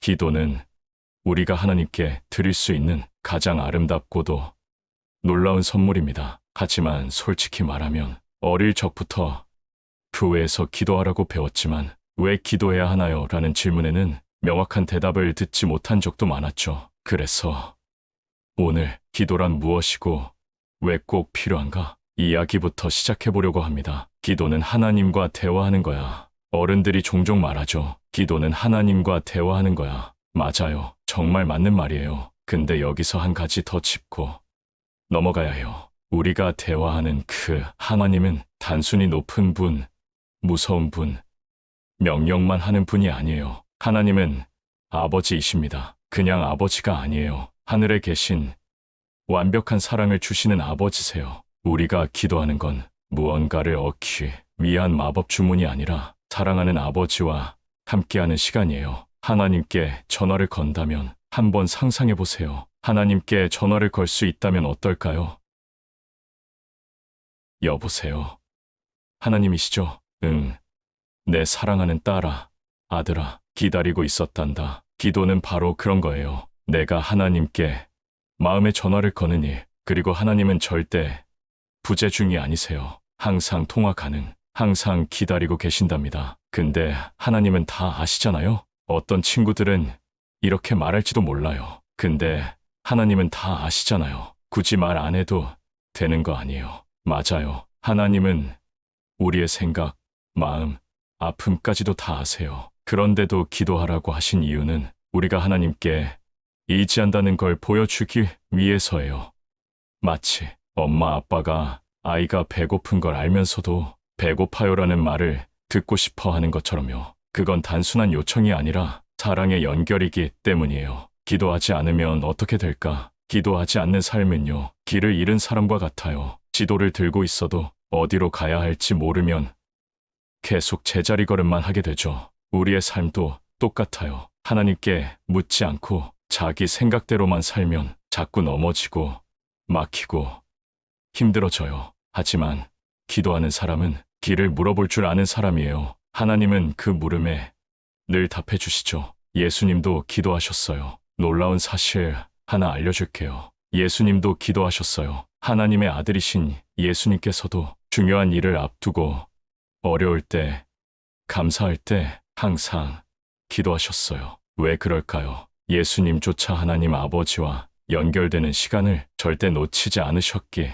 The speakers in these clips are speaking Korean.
기도는 우리가 하나님께 드릴 수 있는 가장 아름답고도 놀라운 선물입니다. 하지만 솔직히 말하면 어릴 적부터 교회에서 기도하라고 배웠지만 왜 기도해야 하나요? 라는 질문에는 명확한 대답을 듣지 못한 적도 많았죠. 그래서 오늘 기도란 무엇이고 왜 꼭 필요한가? 이야기부터 시작해보려고 합니다. 기도는 하나님과 대화하는 거야. 어른들이 종종 말하죠. 기도는 하나님과 대화하는 거야. 맞아요. 정말 맞는 말이에요. 근데 여기서 한 가지 더 짚고 넘어가야 해요. 우리가 대화하는 그 하나님은 단순히 높은 분, 무서운 분, 명령만 하는 분이 아니에요. 하나님은 아버지이십니다. 그냥 아버지가 아니에요. 하늘에 계신 완벽한 사랑을 주시는 아버지세요. 우리가 기도하는 건 무언가를 얻기 위한 마법 주문이 아니라 사랑하는 아버지와 함께하는 시간이에요. 하나님께 전화를 건다면 한번 상상해 보세요. 하나님께 전화를 걸 수 있다면 어떨까요? 여보세요. 하나님이시죠? 응. 내 사랑하는 딸아, 아들아, 기다리고 있었단다. 기도는 바로 그런 거예요. 내가 하나님께 마음의 전화를 거는 일, 그리고 하나님은 절대 부재중이 아니세요. 항상 통화 가능, 항상 기다리고 계신답니다. 근데 하나님은 다 아시잖아요? 어떤 친구들은 이렇게 말할지도 몰라요. 근데 하나님은 다 아시잖아요. 굳이 말 안 해도 되는 거 아니에요. 맞아요. 하나님은 우리의 생각, 마음, 아픔까지도 다 아세요. 그런데도 기도하라고 하신 이유는 우리가 하나님께 의지한다는 걸 보여주기 위해서예요. 마치 엄마 아빠가 아이가 배고픈 걸 알면서도 배고파요라는 말을 듣고 싶어 하는 것처럼요. 그건 단순한 요청이 아니라 사랑의 연결이기 때문이에요. 기도하지 않으면 어떻게 될까? 기도하지 않는 삶은요, 길을 잃은 사람과 같아요. 지도를 들고 있어도 어디로 가야 할지 모르면 계속 제자리 걸음만 하게 되죠. 우리의 삶도 똑같아요. 하나님께 묻지 않고 자기 생각대로만 살면 자꾸 넘어지고 막히고 힘들어져요. 하지만 기도하는 사람은 길을 물어볼 줄 아는 사람이에요. 하나님은 그 물음에 늘 답해 주시죠. 예수님도 기도하셨어요. 놀라운 사실 하나 알려줄게요. 예수님도 기도하셨어요. 하나님의 아들이신 예수님께서도 중요한 일을 앞두고 어려울 때, 감사할 때 항상 기도하셨어요. 왜 그럴까요? 예수님조차 하나님 아버지와 연결되는 시간을 절대 놓치지 않으셨기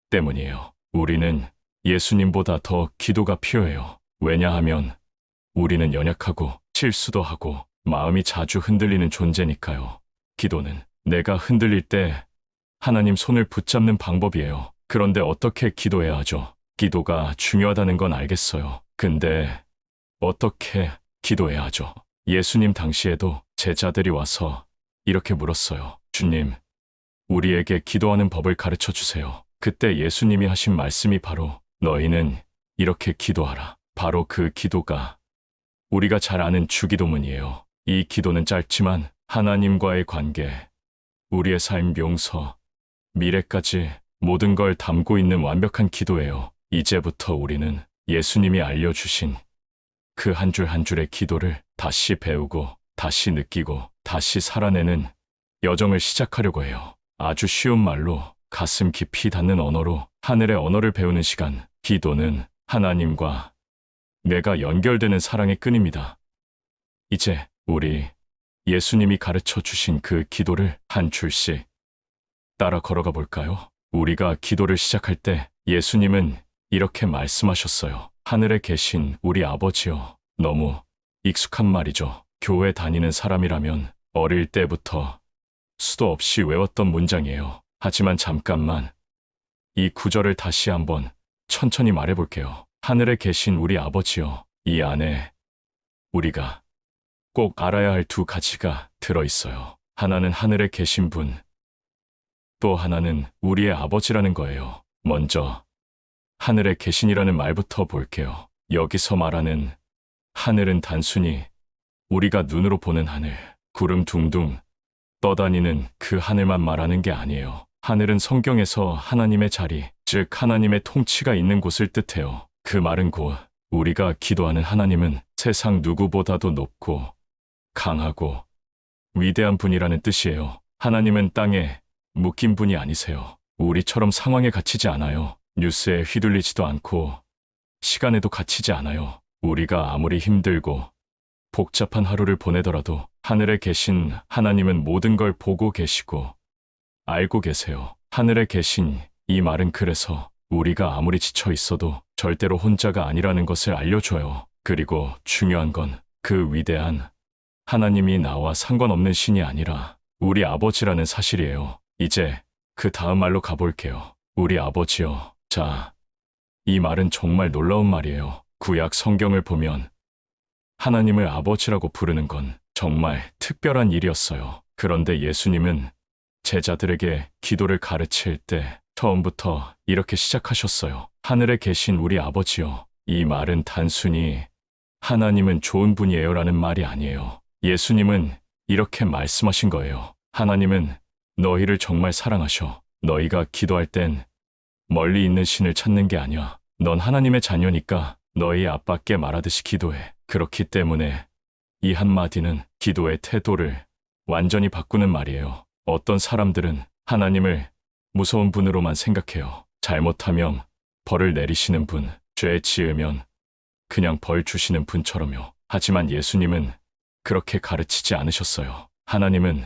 때문이에요. 우리는 예수님보다 더 기도가 필요해요. 왜냐하면 우리는 연약하고 실수도 하고 마음이 자주 흔들리는 존재니까요. 기도는 내가 흔들릴 때 하나님 손을 붙잡는 방법이에요. 그런데 어떻게 기도해야 하죠? 기도가 중요하다는 건 알겠어요. 근데 어떻게 기도해야 하죠? 예수님 당시에도 제자들이 와서 이렇게 물었어요. 주님, 우리에게 기도하는 법을 가르쳐 주세요. 그때 예수님이 하신 말씀이 바로 너희는 이렇게 기도하라. 바로 그 기도가 우리가 잘 아는 주기도문이에요. 이 기도는 짧지만 하나님과의 관계, 우리의 삶 용서, 미래까지 모든 걸 담고 있는 완벽한 기도예요. 이제부터 우리는 예수님이 알려주신 그 한 줄 한 줄의 기도를 다시 배우고 다시 느끼고 다시 살아내는 여정을 시작하려고 해요. 아주 쉬운 말로 가슴 깊이 닿는 언어로 하늘의 언어를 배우는 시간. 기도는 하나님과 내가 연결되는 사랑의 끈입니다. 이제 우리 예수님이 가르쳐 주신 그 기도를 한 줄씩 따라 걸어가 볼까요? 우리가 기도를 시작할 때 예수님은 이렇게 말씀하셨어요. 하늘에 계신 우리 아버지요. 너무 익숙한 말이죠. 교회 다니는 사람이라면 어릴 때부터 수도 없이 외웠던 문장이에요. 하지만 잠깐만 이 구절을 다시 한번 천천히 말해볼게요. 하늘에 계신 우리 아버지요. 이 안에 우리가 꼭 알아야 할 두 가지가 들어있어요. 하나는 하늘에 계신 분, 또 하나는 우리의 아버지라는 거예요. 먼저 하늘에 계신이라는 말부터 볼게요. 여기서 말하는 하늘은 단순히 우리가 눈으로 보는 하늘, 구름 둥둥 떠다니는 그 하늘만 말하는 게 아니에요. 하늘은 성경에서 하나님의 자리, 즉 하나님의 통치가 있는 곳을 뜻해요. 그 말은 곧 우리가 기도하는 하나님은 세상 누구보다도 높고 강하고 위대한 분이라는 뜻이에요. 하나님은 땅에 묶인 분이 아니세요. 우리처럼 상황에 갇히지 않아요. 뉴스에 휘둘리지도 않고 시간에도 갇히지 않아요. 우리가 아무리 힘들고 복잡한 하루를 보내더라도 하늘에 계신 하나님은 모든 걸 보고 계시고 알고 계세요. 하늘에 계신 이 말은 그래서 우리가 아무리 지쳐 있어도 절대로 혼자가 아니라는 것을 알려줘요. 그리고 중요한 건 그 위대한 하나님이 나와 상관없는 신이 아니라 우리 아버지라는 사실이에요. 이제 그 다음 말로 가볼게요. 우리 아버지요. 자, 이 말은 정말 놀라운 말이에요. 구약 성경을 보면 하나님을 아버지라고 부르는 건 정말 특별한 일이었어요. 그런데 예수님은 제자들에게 기도를 가르칠 때 처음부터 이렇게 시작하셨어요. 하늘에 계신 우리 아버지요. 이 말은 단순히 하나님은 좋은 분이에요 라는 말이 아니에요. 예수님은 이렇게 말씀하신 거예요. 하나님은 너희를 정말 사랑하셔. 너희가 기도할 땐 멀리 있는 신을 찾는 게 아니야. 넌 하나님의 자녀니까 너희 아빠께 말하듯이 기도해. 그렇기 때문에 이 한마디는 기도의 태도를 완전히 바꾸는 말이에요. 어떤 사람들은 하나님을 무서운 분으로만 생각해요. 잘못하면 벌을 내리시는 분, 죄 지으면 그냥 벌 주시는 분처럼요. 하지만 예수님은 그렇게 가르치지 않으셨어요. 하나님은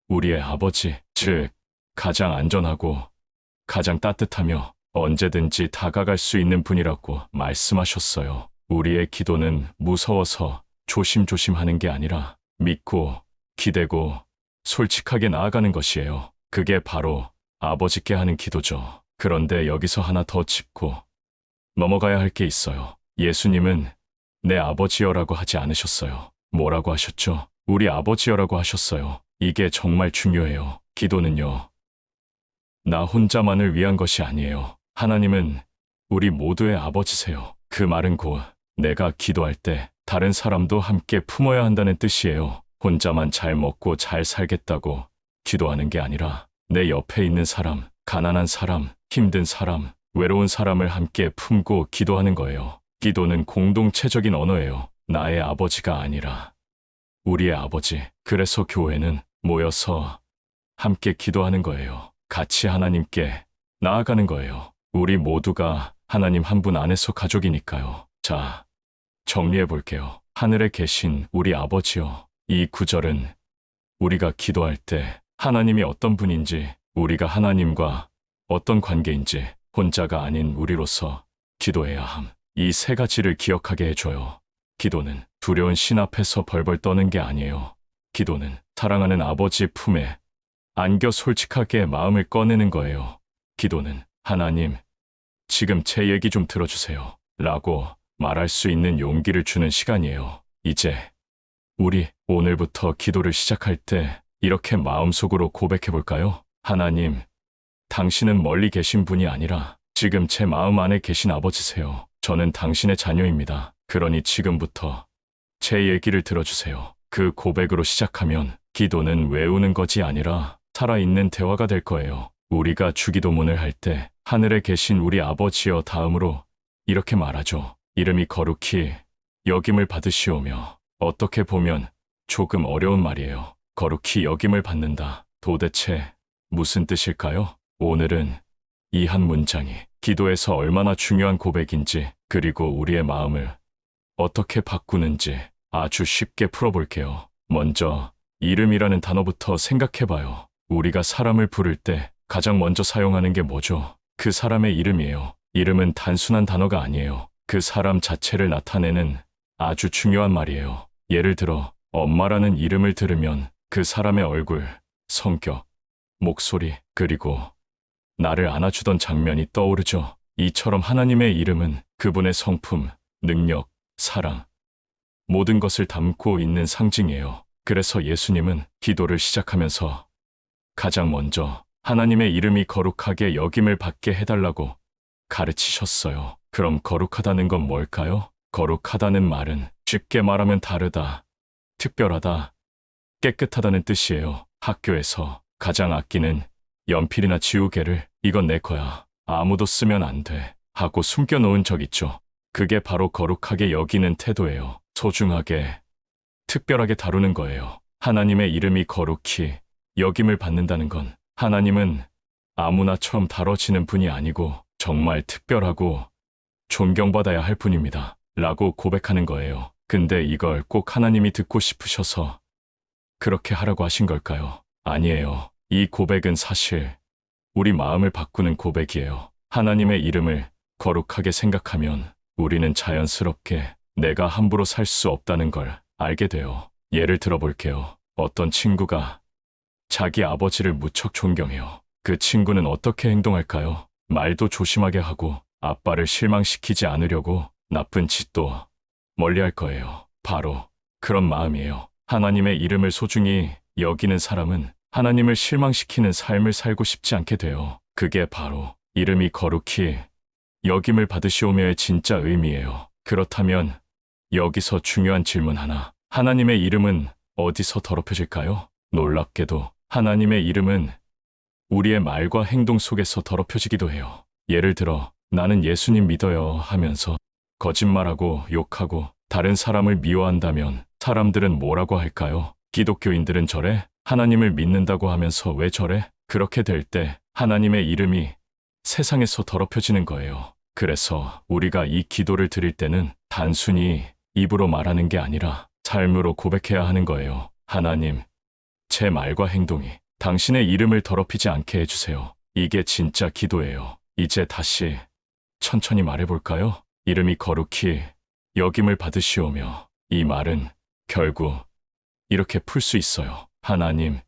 우리의 아버지, 즉 가장 안전하고 가장 따뜻하며 언제든지 다가갈 수 있는 분이라고 말씀하셨어요. 우리의 기도는 무서워서 조심조심 하는 게 아니라 믿고 기대고 솔직하게 나아가는 것이에요. 그게 바로 아버지께 하는 기도죠. 그런데 여기서 하나 더 짚고 넘어가야 할 게 있어요. 예수님은 내 아버지여라고 하지 않으셨어요. 뭐라고 하셨죠? 우리 아버지여라고 하셨어요. 이게 정말 중요해요. 기도는요. 나 혼자만을 위한 것이 아니에요. 하나님은 우리 모두의 아버지세요. 그 말은 곧 내가 기도할 때 다른 사람도 함께 품어야 한다는 뜻이에요. 혼자만 잘 먹고 잘 살겠다고 기도하는 게 아니라 내 옆에 있는 사람, 가난한 사람, 힘든 사람, 외로운 사람을 함께 품고 기도하는 거예요. 기도는 공동체적인 언어예요. 나의 아버지가 아니라 우리의 아버지. 그래서 교회는 모여서 함께 기도하는 거예요. 같이 하나님께 나아가는 거예요. 우리 모두가 하나님 한 분 안에서 가족이니까요. 자, 정리해 볼게요. 하늘에 계신 우리 아버지요. 이 구절은 우리가 기도할 때 하나님이 어떤 분인지, 우리가 하나님과 어떤 관계인지, 혼자가 아닌 우리로서 기도해야 함. 이 세 가지를 기억하게 해줘요. 기도는 두려운 신 앞에서 벌벌 떠는 게 아니에요. 기도는 사랑하는 아버지 품에 안겨 솔직하게 마음을 꺼내는 거예요. 기도는 하나님, 지금 제 얘기 좀 들어주세요. 라고 말할 수 있는 용기를 주는 시간이에요. 이제 우리 오늘부터 기도를 시작할 때 이렇게 마음속으로 고백해 볼까요? 하나님, 당신은 멀리 계신 분이 아니라 지금 제 마음 안에 계신 아버지세요. 저는 당신의 자녀입니다. 그러니 지금부터 제 얘기를 들어주세요. 그 고백으로 시작하면 기도는 외우는 것이 아니라 살아있는 대화가 될 거예요. 우리가 주기도문을 할 때 하늘에 계신 우리 아버지여 다음으로 이렇게 말하죠. 이름이 거룩히 여김을 받으시오며. 어떻게 보면 조금 어려운 말이에요. 거룩히 여김을 받는다. 도대체 무슨 뜻일까요? 오늘은 이 한 문장이 기도에서 얼마나 중요한 고백인지, 그리고 우리의 마음을 어떻게 바꾸는지 아주 쉽게 풀어볼게요. 먼저 이름이라는 단어부터 생각해봐요. 우리가 사람을 부를 때 가장 먼저 사용하는 게 뭐죠? 그 사람의 이름이에요. 이름은 단순한 단어가 아니에요. 그 사람 자체를 나타내는 아주 중요한 말이에요. 예를 들어 엄마라는 이름을 들으면 그 사람의 얼굴, 성격, 목소리, 그리고 나를 안아주던 장면이 떠오르죠. 이처럼 하나님의 이름은 그분의 성품, 능력, 사랑, 모든 것을 담고 있는 상징이에요. 그래서 예수님은 기도를 시작하면서 가장 먼저 하나님의 이름이 거룩하게 여김을 받게 해달라고 가르치셨어요. 그럼 거룩하다는 건 뭘까요? 거룩하다는 말은 쉽게 말하면 다르다, 특별하다, 깨끗하다는 뜻이에요. 학교에서 가장 아끼는 연필이나 지우개를 이건 내 거야, 아무도 쓰면 안 돼 하고 숨겨놓은 적 있죠. 그게 바로 거룩하게 여기는 태도예요. 소중하게, 특별하게 다루는 거예요. 하나님의 이름이 거룩히 여김을 받는다는 건 하나님은 아무나처럼 다뤄지는 분이 아니고 정말 특별하고 존경받아야 할 분입니다. 라고 고백하는 거예요. 근데 이걸 꼭 하나님이 듣고 싶으셔서 그렇게 하라고 하신 걸까요? 아니에요. 이 고백은 사실 우리 마음을 바꾸는 고백이에요. 하나님의 이름을 거룩하게 생각하면 우리는 자연스럽게 내가 함부로 살 수 없다는 걸 알게 돼요. 예를 들어 볼게요. 어떤 친구가 자기 아버지를 무척 존경해요. 그 친구는 어떻게 행동할까요? 말도 조심하게 하고 아빠를 실망시키지 않으려고 나쁜 짓도 멀리할 거예요. 바로 그런 마음이에요. 하나님의 이름을 소중히 여기는 사람은 하나님을 실망시키는 삶을 살고 싶지 않게 돼요. 그게 바로 이름이 거룩히 여김을 받으시오며의 진짜 의미예요. 그렇다면 여기서 중요한 질문 하나. 하나님의 이름은 어디서 더럽혀질까요? 놀랍게도 하나님의 이름은 우리의 말과 행동 속에서 더럽혀지기도 해요. 예를 들어 나는 예수님 믿어요 하면서 거짓말하고 욕하고 다른 사람을 미워한다면 사람들은 뭐라고 할까요? 기독교인들은 저래? 하나님을 믿는다고 하면서 왜 저래? 그렇게 될 때 하나님의 이름이 세상에서 더럽혀지는 거예요. 그래서 우리가 이 기도를 드릴 때는 단순히 입으로 말하는 게 아니라 삶으로 고백해야 하는 거예요. 하나님, 제 말과 행동이 당신의 이름을 더럽히지 않게 해주세요. 이게 진짜 기도예요. 이제 다시 천천히 말해볼까요? 이름이 거룩히 여김을 받으시오며 이 말은 결국 이렇게 풀 수 있어요. 하나님,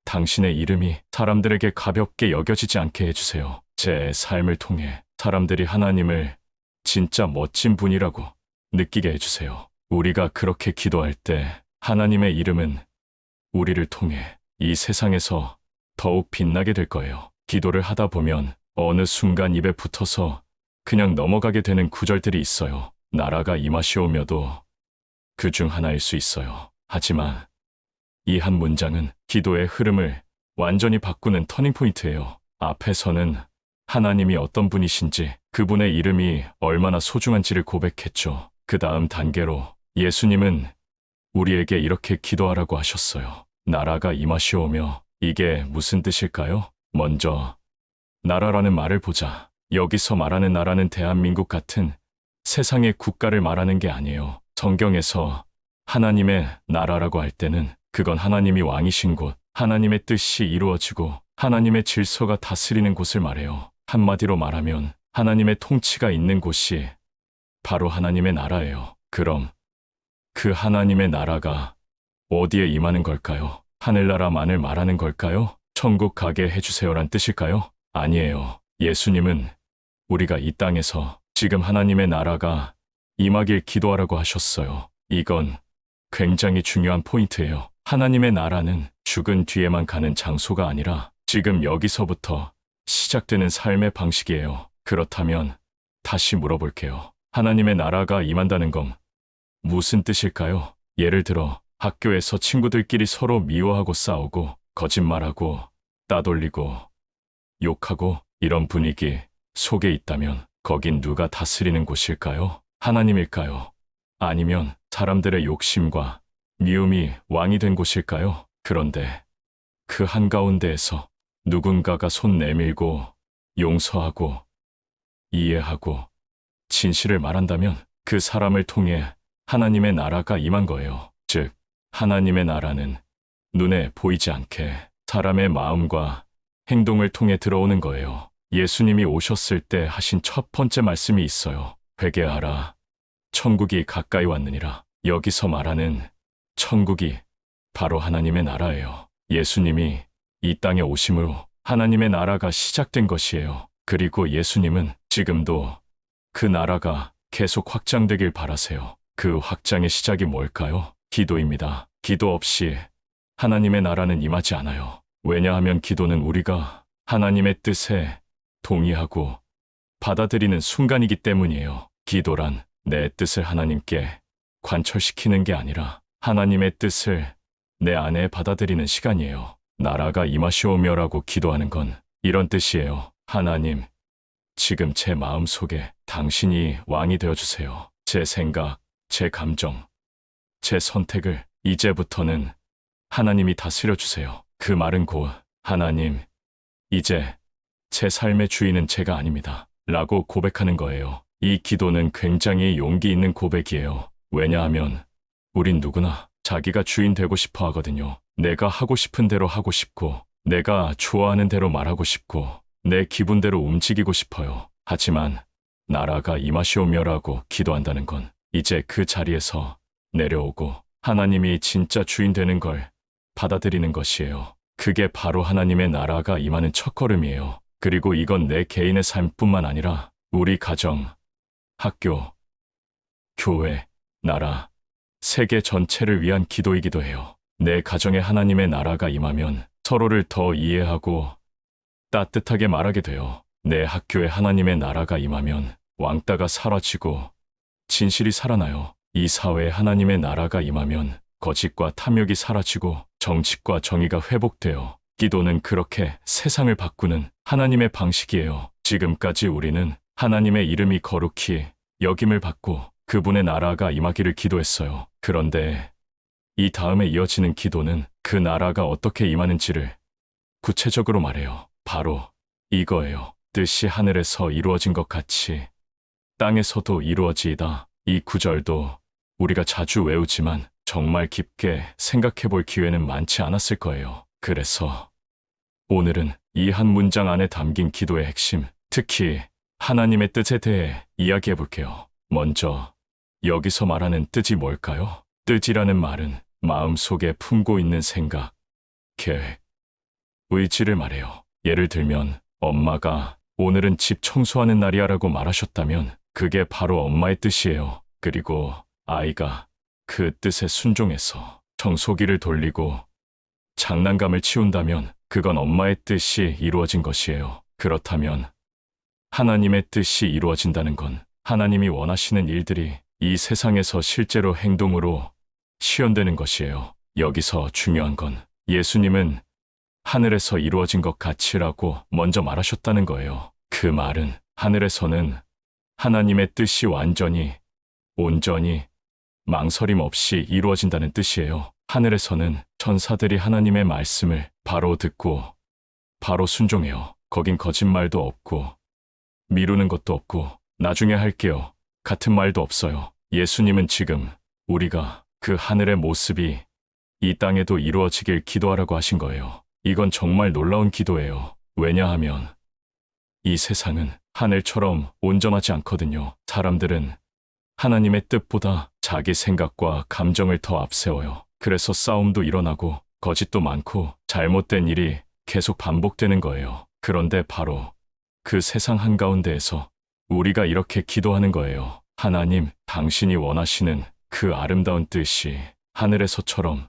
당신의 이름이 사람들에게 가볍게 여겨지지 않게 해주세요. 제 삶을 통해 사람들이 하나님을 진짜 멋진 분이라고 느끼게 해주세요. 우리가 그렇게 기도할 때 하나님의 이름은 우리를 통해 이 세상에서 더욱 빛나게 될 거예요. 기도를 하다 보면 어느 순간 입에 붙어서 그냥 넘어가게 되는 구절들이 있어요. 나라가 임하시오며도 그 중 하나일 수 있어요. 하지만 이 한 문장은 기도의 흐름을 완전히 바꾸는 터닝포인트예요. 앞에서는 하나님이 어떤 분이신지 그분의 이름이 얼마나 소중한지를 고백했죠. 그 다음 단계로 예수님은 우리에게 이렇게 기도하라고 하셨어요. 나라가 임하시오며 이게 무슨 뜻일까요? 먼저 나라라는 말을 보자. 여기서 말하는 나라는 대한민국 같은 세상의 국가를 말하는 게 아니에요. 성경에서 하나님의 나라라고 할 때는 그건 하나님이 왕이신 곳, 하나님의 뜻이 이루어지고 하나님의 질서가 다스리는 곳을 말해요. 한마디로 말하면 하나님의 통치가 있는 곳이 바로 하나님의 나라예요. 그럼 그 하나님의 나라가 어디에 임하는 걸까요? 하늘나라만을 말하는 걸까요? 천국 가게 해주세요란 뜻일까요? 아니에요. 예수님은 우리가 이 땅에서 지금 하나님의 나라가 임하길 기도하라고 하셨어요. 이건 굉장히 중요한 포인트예요. 하나님의 나라는 죽은 뒤에만 가는 장소가 아니라 지금 여기서부터 시작되는 삶의 방식이에요. 그렇다면 다시 물어볼게요. 하나님의 나라가 임한다는 건 무슨 뜻일까요? 예를 들어 학교에서 친구들끼리 서로 미워하고 싸우고 거짓말하고 따돌리고 욕하고 이런 분위기 속에 있다면 거긴 누가 다스리는 곳일까요? 하나님일까요? 아니면 사람들의 욕심과 미움이 왕이 된 곳일까요? 그런데 그 한가운데에서 누군가가 손 내밀고 용서하고 이해하고 진실을 말한다면 그 사람을 통해 하나님의 나라가 임한 거예요. 즉, 하나님의 나라는 눈에 보이지 않게 사람의 마음과 행동을 통해 들어오는 거예요. 예수님이 오셨을 때 하신 첫 번째 말씀이 있어요. 회개하라. 천국이 가까이 왔느니라. 여기서 말하는 천국이 바로 하나님의 나라예요. 예수님이 이 땅에 오심으로 하나님의 나라가 시작된 것이에요. 그리고 예수님은 지금도 그 나라가 계속 확장되길 바라세요. 그 확장의 시작이 뭘까요? 기도입니다. 기도 없이 하나님의 나라는 임하지 않아요. 왜냐하면 기도는 우리가 하나님의 뜻에 동의하고 받아들이는 순간이기 때문이에요. 기도란 내 뜻을 하나님께 관철시키는 게 아니라 하나님의 뜻을 내 안에 받아들이는 시간이에요. 나라가 임하시오며라고 기도하는 건 이런 뜻이에요. 하나님, 지금 제 마음 속에 당신이 왕이 되어주세요. 제 생각, 제 감정, 제 선택을 이제부터는 하나님이 다스려 주세요. 그 말은 곧 하나님, 이제 제 삶의 주인은 제가 아닙니다. 라고 고백하는 거예요. 이 기도는 굉장히 용기 있는 고백이에요. 왜냐하면 우린 누구나 자기가 주인 되고 싶어 하거든요. 내가 하고 싶은 대로 하고 싶고, 내가 좋아하는 대로 말하고 싶고, 내 기분대로 움직이고 싶어요. 하지만 나라가 임하시오며라고 기도한다는 건 이제 그 자리에서 내려오고 하나님이 진짜 주인 되는 걸 받아들이는 것이에요. 그게 바로 하나님의 나라가 임하는 첫걸음이에요. 그리고 이건 내 개인의 삶뿐만 아니라 우리 가정, 학교, 교회, 나라, 세계 전체를 위한 기도이기도 해요. 내 가정에 하나님의 나라가 임하면 서로를 더 이해하고 따뜻하게 말하게 돼요. 내 학교에 하나님의 나라가 임하면 왕따가 사라지고 진실이 살아나요. 이 사회에 하나님의 나라가 임하면 거짓과 탐욕이 사라지고 정직과 정의가 회복되어 기도는 그렇게 세상을 바꾸는 하나님의 방식이에요. 지금까지 우리는 하나님의 이름이 거룩히 여김을 받고 그분의 나라가 임하기를 기도했어요. 그런데 이 다음에 이어지는 기도는 그 나라가 어떻게 임하는지를 구체적으로 말해요. 바로 이거예요. 뜻이 하늘에서 이루어진 것 같이 땅에서도 이루어지이다. 이 구절도 우리가 자주 외우지만 정말 깊게 생각해 볼 기회는 많지 않았을 거예요. 그래서 오늘은 이 한 문장 안에 담긴 기도의 핵심, 특히 하나님의 뜻에 대해 이야기해 볼게요. 먼저 여기서 말하는 뜻이 뭘까요? 뜻이라는 말은 마음속에 품고 있는 생각, 계획, 의지를 말해요. 예를 들면 엄마가 오늘은 집 청소하는 날이야 라고 말하셨다면 그게 바로 엄마의 뜻이에요. 그리고 아이가 그 뜻에 순종해서 청소기를 돌리고 장난감을 치운다면 그건 엄마의 뜻이 이루어진 것이에요. 그렇다면 하나님의 뜻이 이루어진다는 건 하나님이 원하시는 일들이 이 세상에서 실제로 행동으로 실현되는 것이에요. 여기서 중요한 건 예수님은 하늘에서 이루어진 것 같이라고 먼저 말하셨다는 거예요. 그 말은 하늘에서는 하나님의 뜻이 완전히, 온전히, 망설임 없이 이루어진다는 뜻이에요. 하늘에서는 천사들이 하나님의 말씀을 바로 듣고 바로 순종해요. 거긴 거짓말도 없고 미루는 것도 없고 나중에 할게요 같은 말도 없어요. 예수님은 지금 우리가 그 하늘의 모습이 이 땅에도 이루어지길 기도하라고 하신 거예요. 이건 정말 놀라운 기도예요. 왜냐하면 이 세상은 하늘처럼 온전하지 않거든요. 사람들은 하나님의 뜻보다 자기 생각과 감정을 더 앞세워요. 그래서 싸움도 일어나고 거짓도 많고 잘못된 일이 계속 반복되는 거예요. 그런데 바로 그 세상 한가운데에서 우리가 이렇게 기도하는 거예요. 하나님, 당신이 원하시는 그 아름다운 뜻이 하늘에서처럼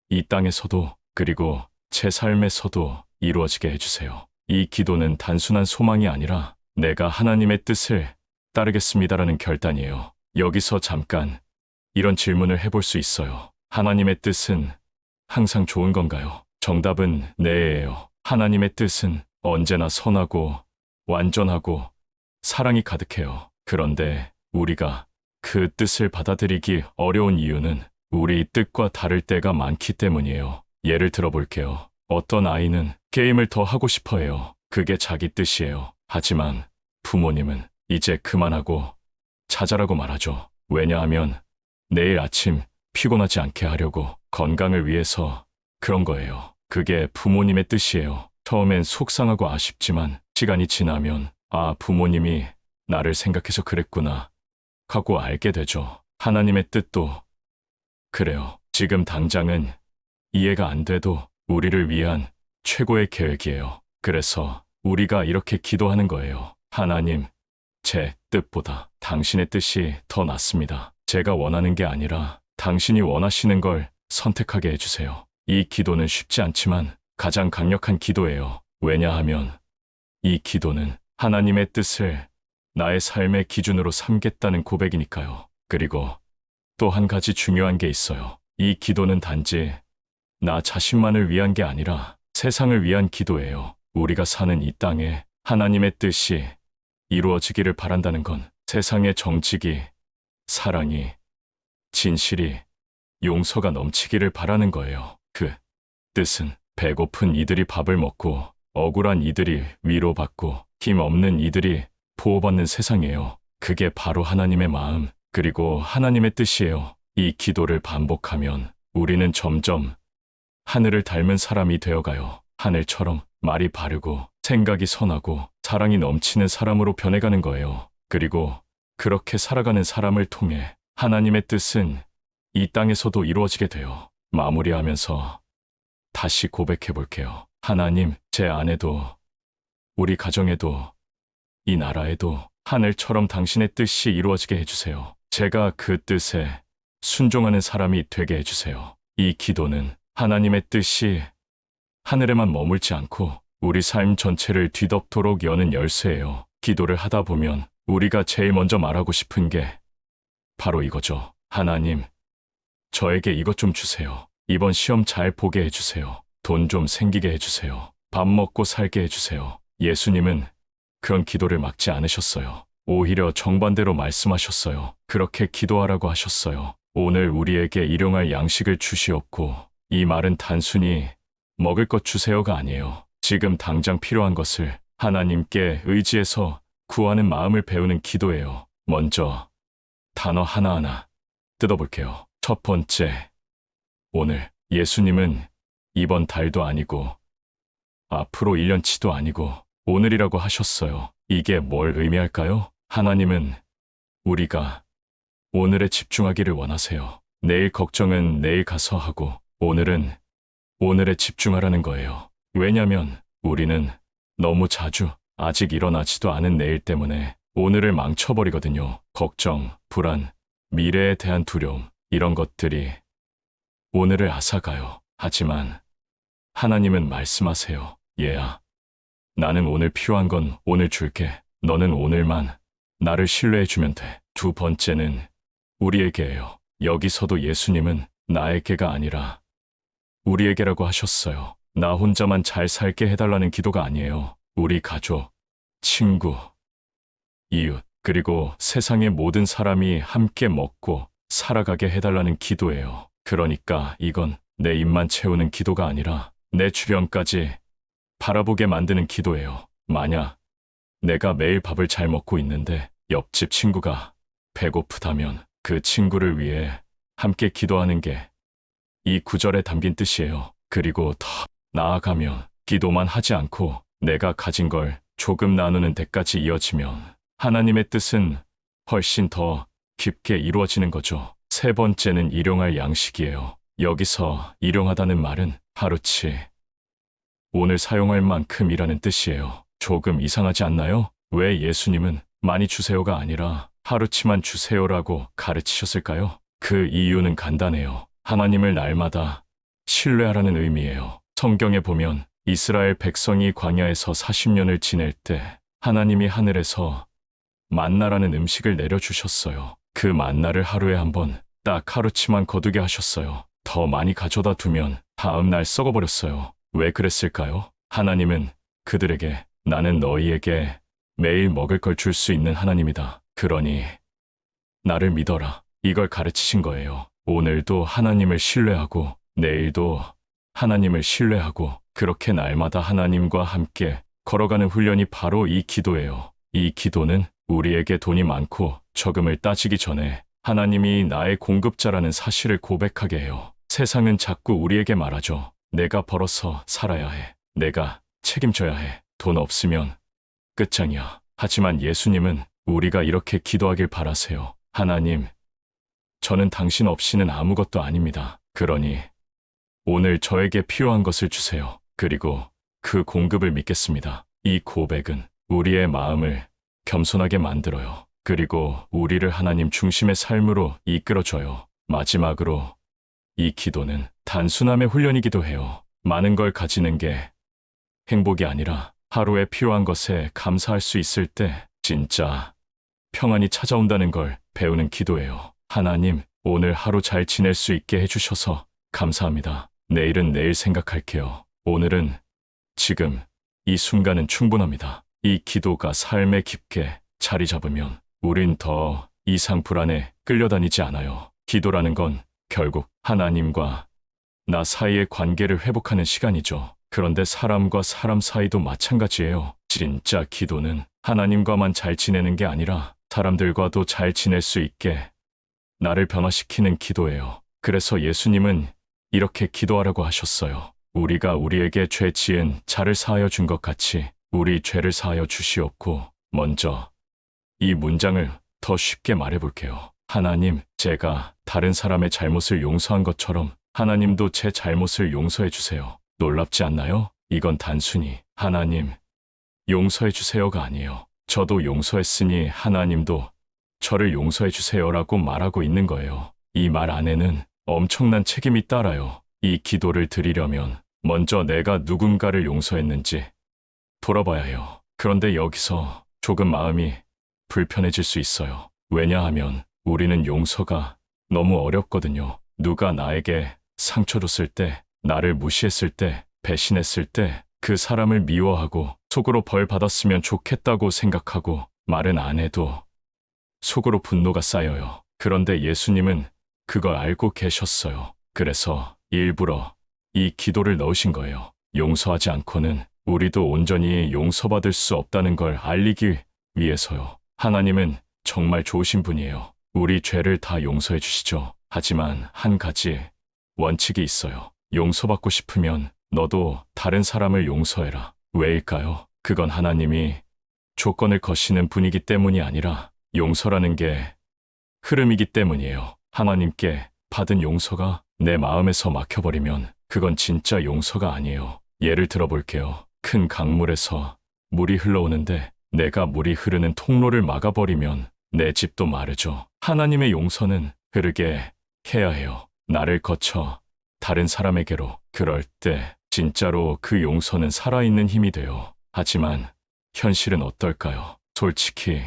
이 땅에서도 그리고 제 삶에서도 이루어지게 해주세요. 이 기도는 단순한 소망이 아니라 내가 하나님의 뜻을 따르겠습니다라는 결단이에요. 여기서 잠깐 이런 질문을 해볼 수 있어요. 하나님의 뜻은 항상 좋은 건가요? 정답은 네예요. 하나님의 뜻은 언제나 선하고 완전하고 사랑이 가득해요. 그런데 우리가 그 뜻을 받아들이기 어려운 이유는 우리 뜻과 다를 때가 많기 때문이에요. 예를 들어 볼게요. 어떤 아이는 게임을 더 하고 싶어 해요. 그게 자기 뜻이에요. 하지만 부모님은 이제 그만하고 자자라고 말하죠. 왜냐하면 내일 아침 피곤하지 않게 하려고 건강을 위해서 그런 거예요. 그게 부모님의 뜻이에요. 처음엔 속상하고 아쉽지만 시간이 지나면 아, 부모님이 나를 생각해서 그랬구나 하고 알게 되죠. 하나님의 뜻도 그래요. 지금 당장은 이해가 안 돼도 우리를 위한 최고의 계획이에요. 그래서 우리가 이렇게 기도하는 거예요. 하나님, 제 뜻보다 당신의 뜻이 더 낫습니다. 제가 원하는 게 아니라 당신이 원하시는 걸 선택하게 해주세요. 이 기도는 쉽지 않지만 가장 강력한 기도예요. 왜냐하면 이 기도는 하나님의 뜻을 나의 삶의 기준으로 삼겠다는 고백이니까요. 그리고 또 한 가지 중요한 게 있어요. 이 기도는 단지 나 자신만을 위한 게 아니라 세상을 위한 기도예요. 우리가 사는 이 땅에 하나님의 뜻이 이루어지기를 바란다는 건 세상의 정직이, 사랑이, 진실이, 용서가 넘치기를 바라는 거예요. 그 뜻은 배고픈 이들이 밥을 먹고 억울한 이들이 위로받고 힘없는 이들이 보호받는 세상이에요. 그게 바로 하나님의 마음, 그리고 하나님의 뜻이에요. 이 기도를 반복하면 우리는 점점 하늘을 닮은 사람이 되어가요. 하늘처럼 말이 바르고 생각이 선하고 사랑이 넘치는 사람으로 변해가는 거예요. 그리고 그렇게 살아가는 사람을 통해 하나님의 뜻은 이 땅에서도 이루어지게 돼요. 마무리하면서 다시 고백해 볼게요. 하나님, 제 안에도, 우리 가정에도, 이 나라에도 하늘처럼 당신의 뜻이 이루어지게 해주세요. 제가 그 뜻에 순종하는 사람이 되게 해주세요. 이 기도는 하나님의 뜻이 하늘에만 머물지 않고 우리 삶 전체를 뒤덮도록 여는 열쇠예요. 기도를 하다 보면 우리가 제일 먼저 말하고 싶은 게 바로 이거죠. 하나님, 저에게 이것 좀 주세요. 이번 시험 잘 보게 해주세요. 돈 좀 생기게 해주세요. 밥 먹고 살게 해주세요. 예수님은 그런 기도를 막지 않으셨어요. 오히려 정반대로 말씀하셨어요. 그렇게 기도하라고 하셨어요. 오늘 우리에게 일용할 양식을 주시옵고, 이 말은 단순히 먹을 것 주세요가 아니에요. 지금 당장 필요한 것을 하나님께 의지해서 구하는 마음을 배우는 기도예요. 먼저 단어 하나하나 뜯어볼게요. 첫 번째, 오늘. 예수님은 이번 달도 아니고 앞으로 1년치도 아니고 오늘이라고 하셨어요. 이게 뭘 의미할까요? 하나님은 우리가 오늘에 집중하기를 원하세요. 내일 걱정은 내일 가서 하고 오늘은 오늘에 집중하라는 거예요. 왜냐면 우리는 너무 자주 아직 일어나지도 않은 내일 때문에 오늘을 망쳐버리거든요. 걱정, 불안, 미래에 대한 두려움, 이런 것들이 오늘을 앗아가요. 하지만 하나님은 말씀하세요. 얘야, 나는 오늘 필요한 건 오늘 줄게. 너는 오늘만 나를 신뢰해주면 돼. 두 번째는 우리에게예요. 여기서도 예수님은 나에게가 아니라 우리에게라고 하셨어요. 나 혼자만 잘 살게 해달라는 기도가 아니에요. 우리 가족, 친구, 이웃, 그리고 세상의 모든 사람이 함께 먹고 살아가게 해달라는 기도예요. 그러니까 이건 내 입만 채우는 기도가 아니라 내 주변까지 바라보게 만드는 기도예요. 만약 내가 매일 밥을 잘 먹고 있는데 옆집 친구가 배고프다면 그 친구를 위해 함께 기도하는 게 이 구절에 담긴 뜻이에요. 그리고 더 나아가면 기도만 하지 않고 내가 가진 걸 조금 나누는 데까지 이어지면 하나님의 뜻은 훨씬 더 깊게 이루어지는 거죠. 세 번째는 일용할 양식이에요. 여기서 일용하다는 말은 하루치, 오늘 사용할 만큼이라는 뜻이에요. 조금 이상하지 않나요? 왜 예수님은 많이 주세요가 아니라 하루치만 주세요라고 가르치셨을까요? 그 이유는 간단해요. 하나님을 날마다 신뢰하라는 의미예요. 성경에 보면 이스라엘 백성이 광야에서 40년을 지낼 때 하나님이 하늘에서 만나라는 음식을 내려주셨어요. 그 만나를 하루에 한 번 딱 하루치만 거두게 하셨어요. 더 많이 가져다 두면 다음 날 썩어버렸어요. 왜 그랬을까요? 하나님은 그들에게 나는 너희에게 매일 먹을 걸 줄 수 있는 하나님이다. 그러니 나를 믿어라. 이걸 가르치신 거예요. 오늘도 하나님을 신뢰하고 내일도 하나님을 신뢰하고 그렇게 날마다 하나님과 함께 걸어가는 훈련이 바로 이 기도예요. 이 기도는 우리에게 돈이 많고 적음을 따지기 전에 하나님이 나의 공급자라는 사실을 고백하게 해요. 세상은 자꾸 우리에게 말하죠. 내가 벌어서 살아야 해. 내가 책임져야 해. 돈 없으면 끝장이야. 하지만 예수님은 우리가 이렇게 기도하길 바라세요. 하나님, 저는 당신 없이는 아무것도 아닙니다. 그러니 오늘 저에게 필요한 것을 주세요. 그리고 그 공급을 믿겠습니다. 이 고백은 우리의 마음을 겸손하게 만들어요. 그리고 우리를 하나님 중심의 삶으로 이끌어줘요. 마지막으로 이 기도는 단순함의 훈련이기도 해요. 많은 걸 가지는 게 행복이 아니라 하루에 필요한 것에 감사할 수 있을 때 진짜 평안이 찾아온다는 걸 배우는 기도예요. 하나님, 오늘 하루 잘 지낼 수 있게 해주셔서 감사합니다. 내일은 내일 생각할게요. 오늘은 지금 이 순간은 충분합니다. 이 기도가 삶에 깊게 자리 잡으면 우린 더 이상 불안에 끌려다니지 않아요. 기도라는 건 결국 하나님과 나 사이의 관계를 회복하는 시간이죠. 그런데 사람과 사람 사이도 마찬가지예요. 진짜 기도는 하나님과만 잘 지내는 게 아니라 사람들과도 잘 지낼 수 있게 나를 변화시키는 기도예요. 그래서 예수님은 이렇게 기도하라고 하셨어요. 우리가 우리에게 죄 지은 자를 사하여 준 것 같이 우리 죄를 사하여 주시옵고. 먼저 이 문장을 더 쉽게 말해볼게요. 하나님, 제가 다른 사람의 잘못을 용서한 것처럼 하나님도 제 잘못을 용서해 주세요. 놀랍지 않나요? 이건 단순히 하나님, 용서해 주세요가 아니에요. 저도 용서했으니 하나님도 저를 용서해 주세요라고 말하고 있는 거예요. 이 말 안에는 엄청난 책임이 따라요. 이 기도를 드리려면 먼저 내가 누군가를 용서했는지 돌아봐야 해요. 그런데 여기서 조금 마음이 불편해질 수 있어요. 왜냐하면 우리는 용서가 너무 어렵거든요. 누가 나에게 상처 줬을 때, 나를 무시했을 때, 배신했을 때 그 사람을 미워하고 속으로 벌 받았으면 좋겠다고 생각하고 말은 안 해도 속으로 분노가 쌓여요. 그런데 예수님은 그걸 알고 계셨어요. 그래서 일부러 이 기도를 넣으신 거예요. 용서하지 않고는 우리도 온전히 용서받을 수 없다는 걸 알리기 위해서요. 하나님은 정말 좋으신 분이에요. 우리 죄를 다 용서해 주시죠. 하지만 한 가지 원칙이 있어요. 용서받고 싶으면 너도 다른 사람을 용서해라. 왜일까요? 그건 하나님이 조건을 거시는 분이기 때문이 아니라 용서라는 게 흐름이기 때문이에요. 하나님께 받은 용서가 내 마음에서 막혀버리면 그건 진짜 용서가 아니에요. 예를 들어볼게요. 큰 강물에서 물이 흘러오는데 내가 물이 흐르는 통로를 막아버리면 내 집도 마르죠. 하나님의 용서는 흐르게 해야 해요. 나를 거쳐 다른 사람에게로. 그럴 때 진짜로 그 용서는 살아있는 힘이 돼요. 하지만 현실은 어떨까요? 솔직히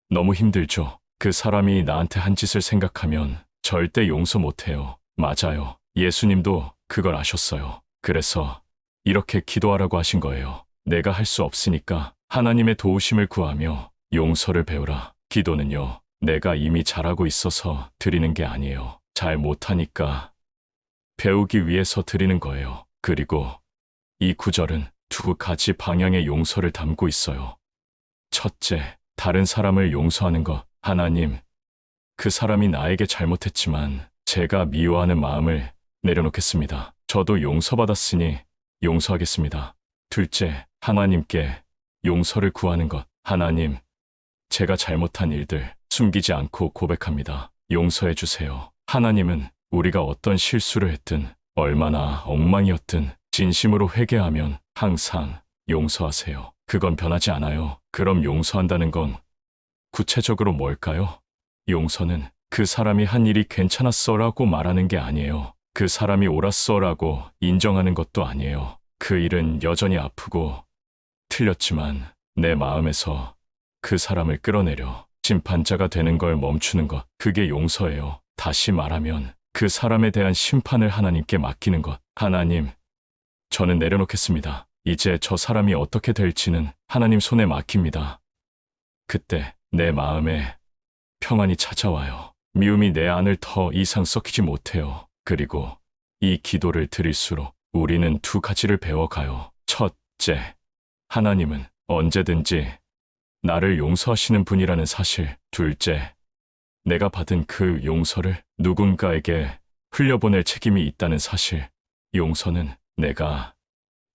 너무 힘들죠. 그 사람이 나한테 한 짓을 생각하면 절대 용서 못해요. 맞아요. 예수님도 그걸 아셨어요. 그래서 이렇게 기도하라고 하신 거예요. 내가 할 수 없으니까 하나님의 도우심을 구하며 용서를 배우라. 기도는요, 내가 이미 잘하고 있어서 드리는 게 아니에요. 잘 못하니까 배우기 위해서 드리는 거예요. 그리고 이 구절은 두 가지 방향의 용서를 담고 있어요. 첫째, 다른 사람을 용서하는 것. 하나님, 그 사람이 나에게 잘못했지만 제가 미워하는 마음을 내려놓겠습니다. 저도 용서받았으니 용서하겠습니다. 둘째, 하나님께 용서를 구하는 것. 하나님, 제가 잘못한 일들 숨기지 않고 고백합니다. 용서해 주세요. 하나님은 우리가 어떤 실수를 했든 얼마나 엉망이었든 진심으로 회개하면 항상 용서하세요. 그건 변하지 않아요. 그럼 용서한다는 건 구체적으로 뭘까요? 용서는 그 사람이 한 일이 괜찮았어라고 말하는 게 아니에요. 그 사람이 옳았어라고 인정하는 것도 아니에요. 그 일은 여전히 아프고 틀렸지만 내 마음에서 그 사람을 끌어내려 심판자가 되는 걸 멈추는 것. 그게 용서예요. 다시 말하면 그 사람에 대한 심판을 하나님께 맡기는 것. 하나님, 저는 내려놓겠습니다. 이제 저 사람이 어떻게 될지는 하나님 손에 맡깁니다. 그때 내 마음에 평안이 찾아와요. 미움이 내 안을 더 이상 썩히지 못해요. 그리고 이 기도를 드릴수록 우리는 두 가지를 배워가요. 첫째, 하나님은 언제든지 나를 용서하시는 분이라는 사실. 둘째, 내가 받은 그 용서를 누군가에게 흘려보낼 책임이 있다는 사실. 용서는 내가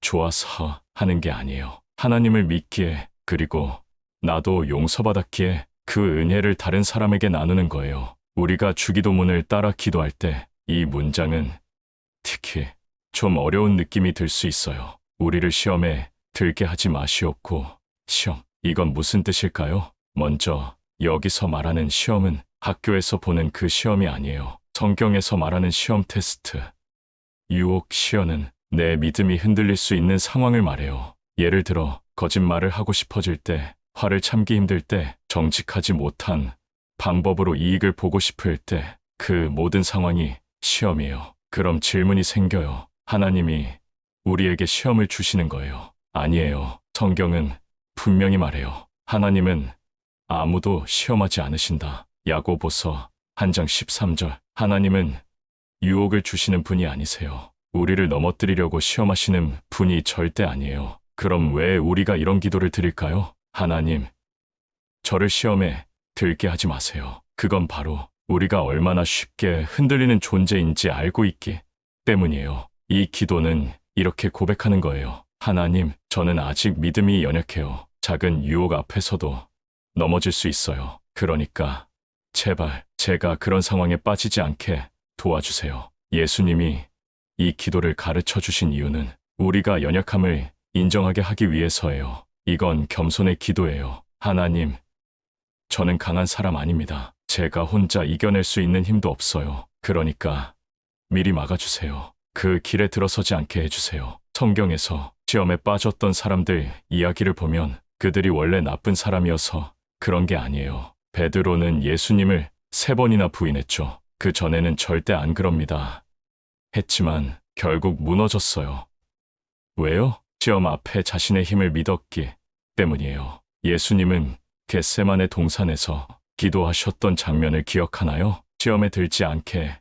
좋아서 하는 게 아니에요. 하나님을 믿기에, 그리고 나도 용서받았기에 그 은혜를 다른 사람에게 나누는 거예요. 우리가 주기도문을 따라 기도할 때 이 문장은 특히 좀 어려운 느낌이 들 수 있어요. 우리를 시험에 들게 하지 마시옵고. 시험, 이건 무슨 뜻일까요? 먼저 여기서 말하는 시험은 학교에서 보는 그 시험이 아니에요. 성경에서 말하는 시험 테스트. 유혹 시험은 내 믿음이 흔들릴 수 있는 상황을 말해요. 예를 들어 거짓말을 하고 싶어질 때, 화를 참기 힘들 때, 정직하지 못한 방법으로 이익을 보고 싶을 때, 그 모든 상황이 시험이에요. 그럼 질문이 생겨요. 하나님이 우리에게 시험을 주시는 거예요? 아니에요. 성경은 분명히 말해요. 하나님은 아무도 시험하지 않으신다. 야고보서 1장 13절. 하나님은 유혹을 주시는 분이 아니세요. 우리를 넘어뜨리려고 시험하시는 분이 절대 아니에요. 그럼 왜 우리가 이런 기도를 드릴까요? 하나님, 저를 시험에 들게 하지 마세요. 그건 바로 우리가 얼마나 쉽게 흔들리는 존재인지 알고 있기 때문이에요. 이 기도는 이렇게 고백하는 거예요. 하나님, 저는 아직 믿음이 연약해요. 작은 유혹 앞에서도 넘어질 수 있어요. 그러니까 제발 제가 그런 상황에 빠지지 않게 도와주세요. 예수님이 이 기도를 가르쳐 주신 이유는 우리가 연약함을 인정하게 하기 위해서예요. 이건 겸손의 기도예요. 하나님, 저는 강한 사람 아닙니다. 제가 혼자 이겨낼 수 있는 힘도 없어요. 그러니까 미리 막아주세요. 그 길에 들어서지 않게 해주세요. 성경에서 시험에 빠졌던 사람들 이야기를 보면 그들이 원래 나쁜 사람이어서 그런 게 아니에요. 베드로는 예수님을 3번이나 부인했죠. 그 전에는 절대 안 그럽니다. 했지만 결국 무너졌어요. 왜요? 시험 앞에 자신의 힘을 믿었기 때문이에요. 예수님은 겟세마네 동산에서 기도하셨던 장면을 기억하나요? 시험에 들지 않게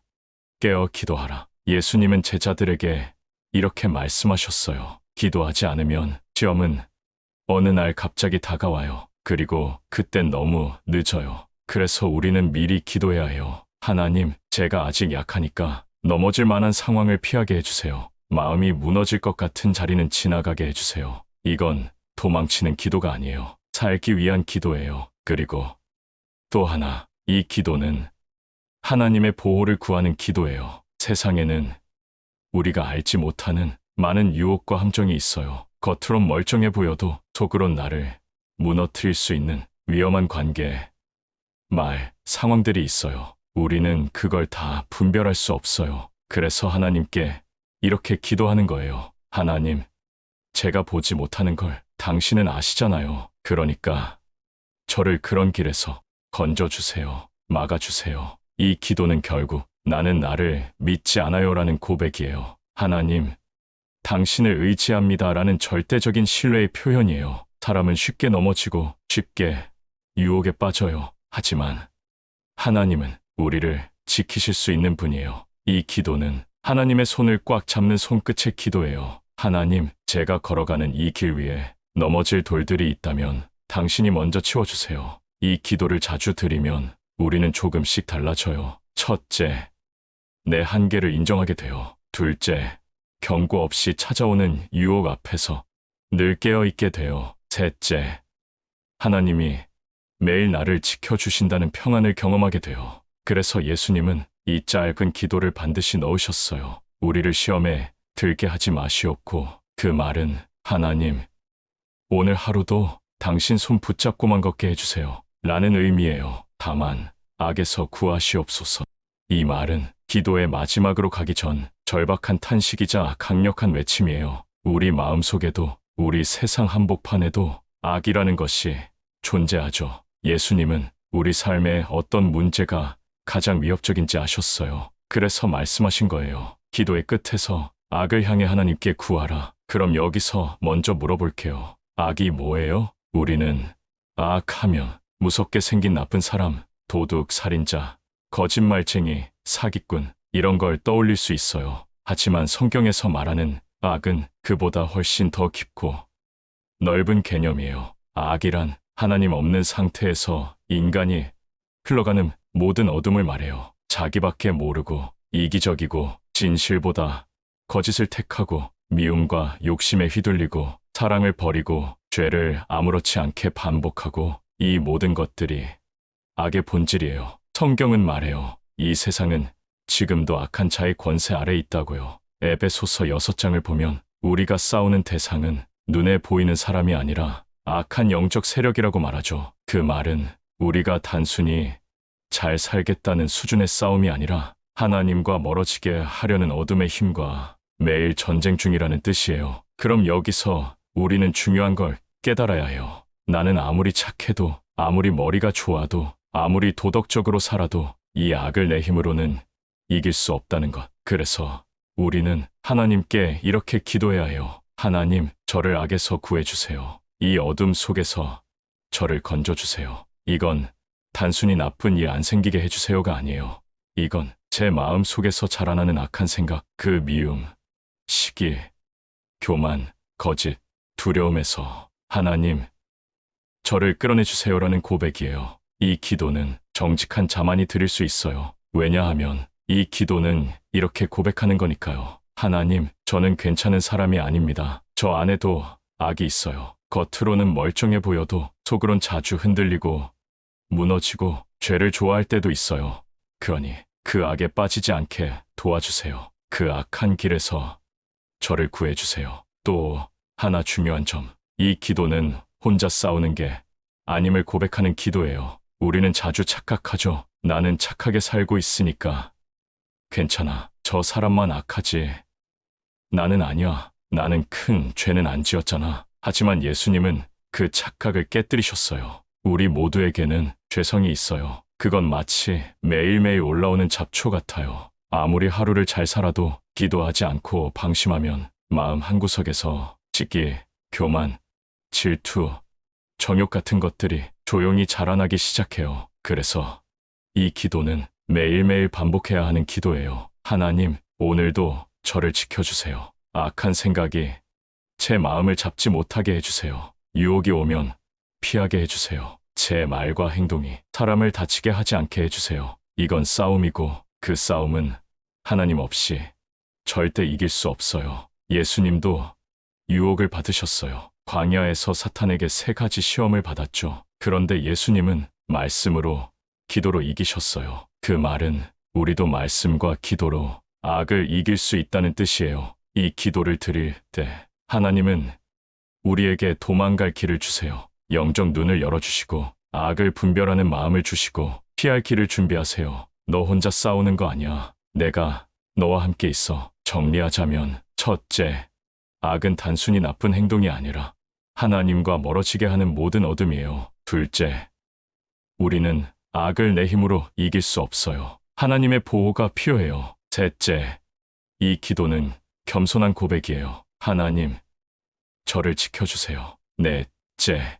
깨어 기도하라. 예수님은 제자들에게 이렇게 말씀하셨어요. 기도하지 않으면 시험은 어느 날 갑자기 다가와요. 그리고 그땐 너무 늦어요. 그래서 우리는 미리 기도해야 해요. 하나님, 제가 아직 약하니까 넘어질 만한 상황을 피하게 해주세요. 마음이 무너질 것 같은 자리는 지나가게 해주세요. 이건 도망치는 기도가 아니에요. 살기 위한 기도예요. 그리고 또 하나, 이 기도는 하나님의 보호를 구하는 기도예요. 세상에는 우리가 알지 못하는 많은 유혹과 함정이 있어요. 겉으론 멀쩡해 보여도 속으론 나를 무너뜨릴 수 있는 위험한 관계, 말, 상황들이 있어요. 우리는 그걸 다 분별할 수 없어요. 그래서 하나님께 이렇게 기도하는 거예요. 하나님, 제가 보지 못하는 걸 당신은 아시잖아요. 그러니까 저를 그런 길에서 건져주세요. 막아주세요. 이 기도는 결국 나는 나를 믿지 않아요라는 고백이에요. 하나님, 당신을 의지합니다라는 절대적인 신뢰의 표현이에요. 사람은 쉽게 넘어지고 쉽게 유혹에 빠져요. 하지만 하나님은 우리를 지키실 수 있는 분이에요. 이 기도는 하나님의 손을 꽉 잡는 손끝의 기도예요. 하나님, 제가 걸어가는 이 길 위에 넘어질 돌들이 있다면 당신이 먼저 치워주세요. 이 기도를 자주 드리면 우리는 조금씩 달라져요. 첫째, 내 한계를 인정하게 돼요. 둘째, 경고 없이 찾아오는 유혹 앞에서 늘 깨어있게 돼요. 셋째, 하나님이 매일 나를 지켜주신다는 평안을 경험하게 돼요. 그래서 예수님은 이 짧은 기도를 반드시 넣으셨어요. 우리를 시험에 들게 하지 마시옵고, 그 말은 하나님, 오늘 하루도 당신 손 붙잡고만 걷게 해주세요. 라는 의미예요. 다만 악에서 구하시옵소서. 이 말은 기도의 마지막으로 가기 전 절박한 탄식이자 강력한 외침이에요. 우리 마음속에도 우리 세상 한복판에도 악이라는 것이 존재하죠. 예수님은 우리 삶에 어떤 문제가 가장 위협적인지 아셨어요. 그래서 말씀하신 거예요. 기도의 끝에서 악을 향해 하나님께 구하라. 그럼 여기서 먼저 물어볼게요. 악이 뭐예요? 우리는 악하면 무섭게 생긴 나쁜 사람, 도둑, 살인자, 거짓말쟁이, 사기꾼 이런 걸 떠올릴 수 있어요. 하지만 성경에서 말하는 악은 그보다 훨씬 더 깊고 넓은 개념이에요. 악이란 하나님 없는 상태에서 인간이 흘러가는 모든 어둠을 말해요. 자기밖에 모르고 이기적이고 진실보다 거짓을 택하고 미움과 욕심에 휘둘리고 사랑을 버리고 죄를 아무렇지 않게 반복하고 이 모든 것들이 악의 본질이에요. 성경은 말해요. 이 세상은 지금도 악한 자의 권세 아래 있다고요. 에베소서 6장을 보면 우리가 싸우는 대상은 눈에 보이는 사람이 아니라 악한 영적 세력이라고 말하죠. 그 말은 우리가 단순히 잘 살겠다는 수준의 싸움이 아니라 하나님과 멀어지게 하려는 어둠의 힘과 매일 전쟁 중이라는 뜻이에요. 그럼 여기서 우리는 중요한 걸 깨달아야 해요. 나는 아무리 착해도, 아무리 머리가 좋아도, 아무리 도덕적으로 살아도 이 악을 내 힘으로는 이길 수 없다는 것. 그래서 우리는 하나님께 이렇게 기도해야 해요. 하나님, 저를 악에서 구해주세요. 이 어둠 속에서 저를 건져주세요. 이건 단순히 나쁜 일 안 생기게 해주세요가 아니에요. 이건 제 마음 속에서 자라나는 악한 생각, 그 미움, 시기, 교만, 거짓, 두려움에서 하나님, 저를 끌어내주세요라는 고백이에요. 이 기도는 정직한 자만이 드릴 수 있어요. 왜냐하면 이 기도는 이렇게 고백하는 거니까요. 하나님, 저는 괜찮은 사람이 아닙니다. 저 안에도 악이 있어요. 겉으로는 멀쩡해 보여도 속으론 자주 흔들리고 무너지고 죄를 좋아할 때도 있어요. 그러니 그 악에 빠지지 않게 도와주세요. 그 악한 길에서 저를 구해주세요. 또 하나 중요한 점, 이 기도는 혼자 싸우는 게 아님을 고백하는 기도예요. 우리는 자주 착각하죠. 나는 착하게 살고 있으니까 괜찮아. 저 사람만 악하지. 나는 아니야. 나는 큰 죄는 안 지었잖아. 하지만 예수님은 그 착각을 깨뜨리셨어요. 우리 모두에게는 죄성이 있어요. 그건 마치 매일매일 올라오는 잡초 같아요. 아무리 하루를 잘 살아도 기도하지 않고 방심하면 마음 한구석에서 시기, 교만, 질투, 정욕 같은 것들이 조용히 자라나기 시작해요. 그래서 이 기도는 매일매일 반복해야 하는 기도예요. 하나님, 오늘도 저를 지켜주세요. 악한 생각이 제 마음을 잡지 못하게 해주세요. 유혹이 오면 피하게 해주세요. 제 말과 행동이 사람을 다치게 하지 않게 해주세요. 이건 싸움이고 그 싸움은 하나님 없이 절대 이길 수 없어요. 예수님도 유혹을 받으셨어요. 광야에서 사탄에게 3가지 시험을 받았죠. 그런데 예수님은 말씀으로, 기도로 이기셨어요. 그 말은 우리도 말씀과 기도로 악을 이길 수 있다는 뜻이에요. 이 기도를 드릴 때 하나님은 우리에게 도망갈 길을 주세요. 영적 눈을 열어주시고 악을 분별하는 마음을 주시고 피할 길을 준비하세요. 너 혼자 싸우는 거 아니야. 내가 너와 함께 있어. 정리하자면 첫째, 악은 단순히 나쁜 행동이 아니라 하나님과 멀어지게 하는 모든 어둠이에요. 둘째, 우리는 악을 내 힘으로 이길 수 없어요. 하나님의 보호가 필요해요. 셋째, 이 기도는 겸손한 고백이에요. 하나님, 저를 지켜주세요. 넷째,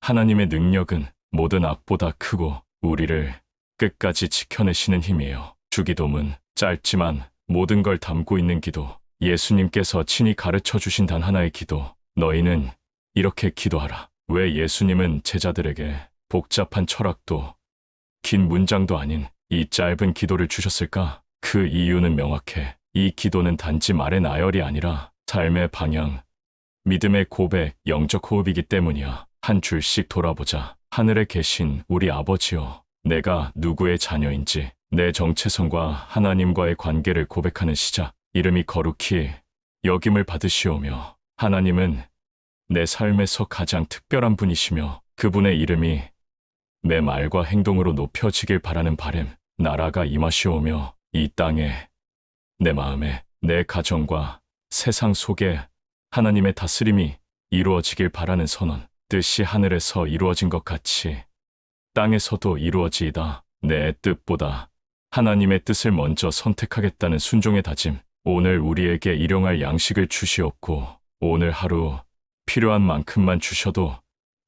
하나님의 능력은 모든 악보다 크고 우리를 끝까지 지켜내시는 힘이에요. 주기도문, 짧지만 모든 걸 담고 있는 기도. 예수님께서 친히 가르쳐 주신 단 하나의 기도. 너희는 이렇게 기도하라. 왜 예수님은 제자들에게 복잡한 철학도 긴 문장도 아닌 이 짧은 기도를 주셨을까? 그 이유는 명확해. 이 기도는 단지 말의 나열이 아니라 삶의 방향, 믿음의 고백, 영적 호흡이기 때문이야. 한 줄씩 돌아보자. 하늘에 계신 우리 아버지여, 내가 누구의 자녀인지 내 정체성과 하나님과의 관계를 고백하는 시작. 이름이 거룩히 여김을 받으시오며 하나님은 내 삶에서 가장 특별한 분이시며 그분의 이름이 내 말과 행동으로 높여지길 바라는 바람. 나라가 임하시오며 이 땅에, 내 마음에, 내 가정과 세상 속에 하나님의 다스림이 이루어지길 바라는 선언. 뜻이 하늘에서 이루어진 것 같이 땅에서도 이루어지이다. 내 뜻보다 하나님의 뜻을 먼저 선택하겠다는 순종의 다짐. 오늘 우리에게 일용할 양식을 주시옵고 오늘 하루 필요한 만큼만 주셔도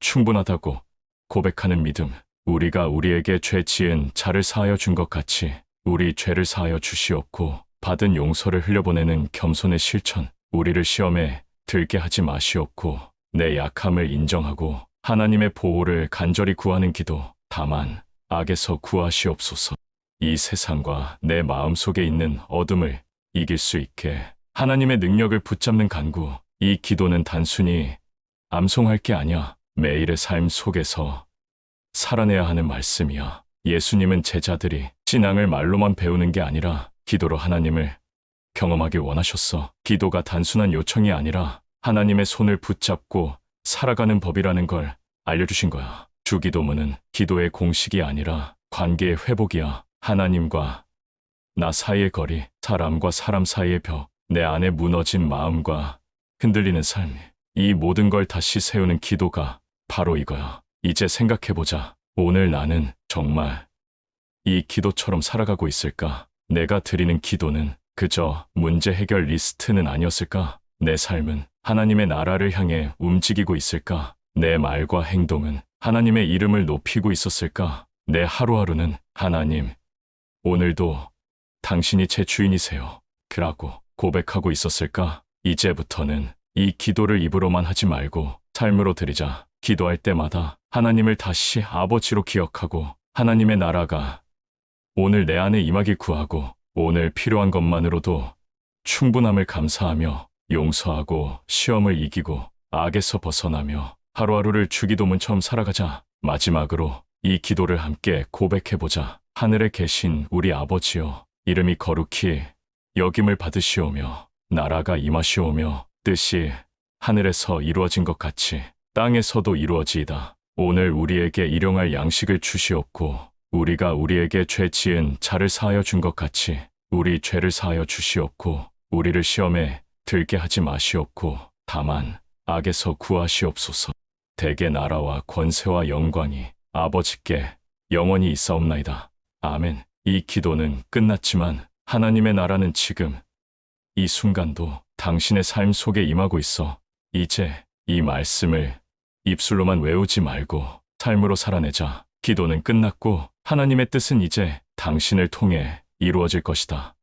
충분하다고 고백하는 믿음. 우리가 우리에게 죄 지은 자를 사하여 준 것 같이 우리 죄를 사하여 주시옵고 받은 용서를 흘려보내는 겸손의 실천. 우리를 시험에 들게 하지 마시옵고 내 약함을 인정하고 하나님의 보호를 간절히 구하는 기도. 다만 악에서 구하시옵소서. 이 세상과 내 마음속에 있는 어둠을 이길 수 있게 하나님의 능력을 붙잡는 간구. 이 기도는 단순히 암송할 게 아니야. 매일의 삶 속에서 살아내야 하는 말씀이야. 예수님은 제자들이 신앙을 말로만 배우는 게 아니라 기도로 하나님을 경험하길 원하셨어. 기도가 단순한 요청이 아니라 하나님의 손을 붙잡고 살아가는 법이라는 걸 알려주신 거야. 주기도문은 기도의 공식이 아니라 관계의 회복이야. 하나님과 나 사이의 거리, 사람과 사람 사이의 벽, 내 안에 무너진 마음과 흔들리는 삶, 이 모든 걸 다시 세우는 기도가 바로 이거야. 이제 생각해보자. 오늘 나는 정말 이 기도처럼 살아가고 있을까? 내가 드리는 기도는 그저 문제 해결 리스트는 아니었을까? 내 삶은 하나님의 나라를 향해 움직이고 있을까? 내 말과 행동은 하나님의 이름을 높이고 있었을까? 내 하루하루는 하나님, 오늘도 당신이 제 주인이세요. 그라고 고백하고 있었을까? 이제부터는 이 기도를 입으로만 하지 말고 삶으로 드리자. 기도할 때마다 하나님을 다시 아버지로 기억하고 하나님의 나라가 오늘 내 안에 임하길 구하고 오늘 필요한 것만으로도 충분함을 감사하며 용서하고 시험을 이기고 악에서 벗어나며 하루하루를 주기도문처럼 살아가자. 마지막으로 이 기도를 함께 고백해보자. 하늘에 계신 우리 아버지여, 이름이 거룩히 여김을 받으시오며 나라가 임하시오며 뜻이 하늘에서 이루어진 것 같이 땅에서도 이루어지이다. 오늘 우리에게 일용할 양식을 주시옵고 우리가 우리에게 죄 지은 자를 사하여 준 것 같이 우리 죄를 사하여 주시옵고 우리를 시험에 들게 하지 마시옵고 다만 악에서 구하시옵소서. 대개 나라와 권세와 영광이 아버지께 영원히 있사옵나이다. 아멘. 이 기도는 끝났지만 하나님의 나라는 지금 이 순간도 당신의 삶 속에 임하고 있어. 이제 이 말씀을 입술로만 외우지 말고 삶으로 살아내자. 기도는 끝났고 하나님의 뜻은 이제 당신을 통해 이루어질 것이다.